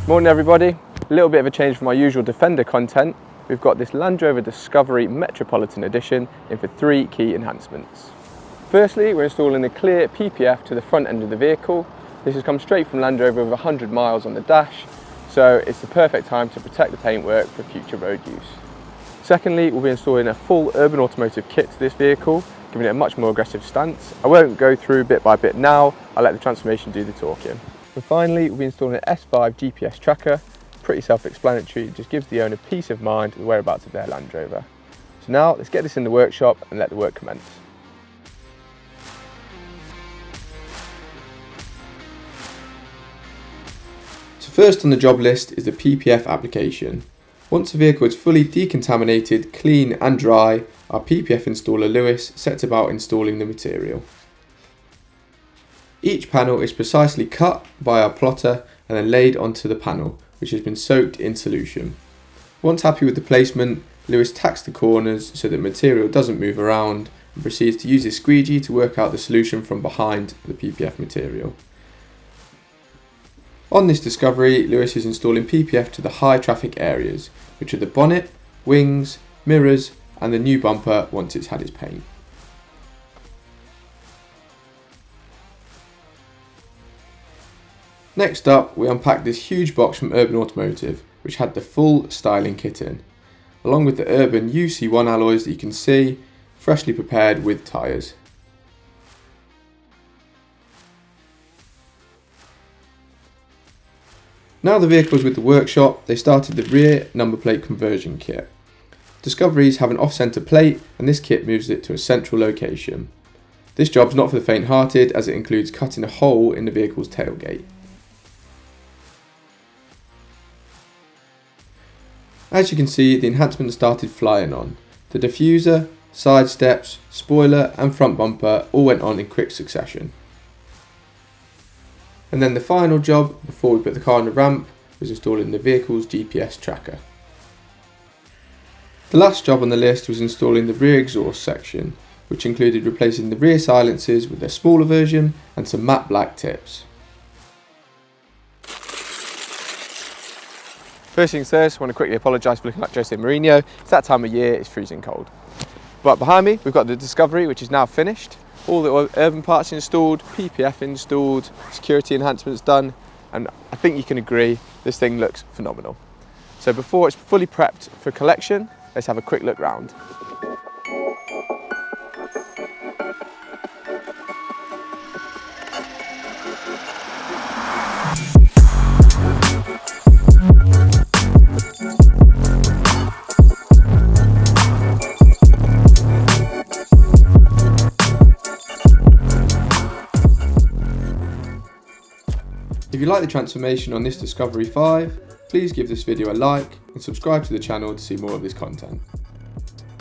Morning everybody, a little bit of a change from our usual Defender content. We've got this Land Rover Discovery Metropolitan Edition in for 3 key enhancements. Firstly, we're installing the clear PPF to the front end of the vehicle. This has come straight from Land Rover with 100 miles on the dash, so it's the perfect time to protect the paintwork for future road use. Secondly, we'll be installing a full urban automotive kit to this vehicle, giving it a much more aggressive stance. I won't go through bit by bit now, I'll let the transformation do the talking. And finally, we'll be installing an S5 GPS tracker. Pretty self-explanatory, it just gives the owner peace of mind with the whereabouts of their Land Rover. So now, let's get this in the workshop and let the work commence. So first on the job list is the PPF application. Once the vehicle is fully decontaminated, clean and dry, our PPF installer Lewis sets about installing the material. Each panel is precisely cut by our plotter and then laid onto the panel, which has been soaked in solution. Once happy with the placement, Lewis tacks the corners so that material doesn't move around and proceeds to use his squeegee to work out the solution from behind the PPF material. On this Discovery, Lewis is installing PPF to the high traffic areas, which are the bonnet, wings, mirrors and the new bumper once it's had its paint. Next up, we unpacked this huge box from Urban Automotive, which had the full styling kit in, along with the Urban UC1 alloys that you can see, freshly prepared with tyres. Now the vehicle is with the workshop, they started the rear number plate conversion kit. Discoveries have an off-centre plate and this kit moves it to a central location. This job's not for the faint-hearted as it includes cutting a hole in the vehicle's tailgate. As you can see, the enhancement started flying on. The diffuser, side steps, spoiler and front bumper all went on in quick succession. And then the final job, before we put the car on the ramp, was installing the vehicle's GPS tracker. The last job on the list was installing the rear exhaust section, which included replacing the rear silencers with their smaller version and some matte black tips. First things first, I want to quickly apologise for looking like Jose Mourinho. It's that time of year, it's freezing cold. But behind me, we've got the Discovery, which is now finished. All the urban parts installed, PPF installed, security enhancements done, and I think you can agree, this thing looks phenomenal. So before it's fully prepped for collection, let's have a quick look round. If you like the transformation on this Discovery 5, please give this video a like and subscribe to the channel to see more of this content.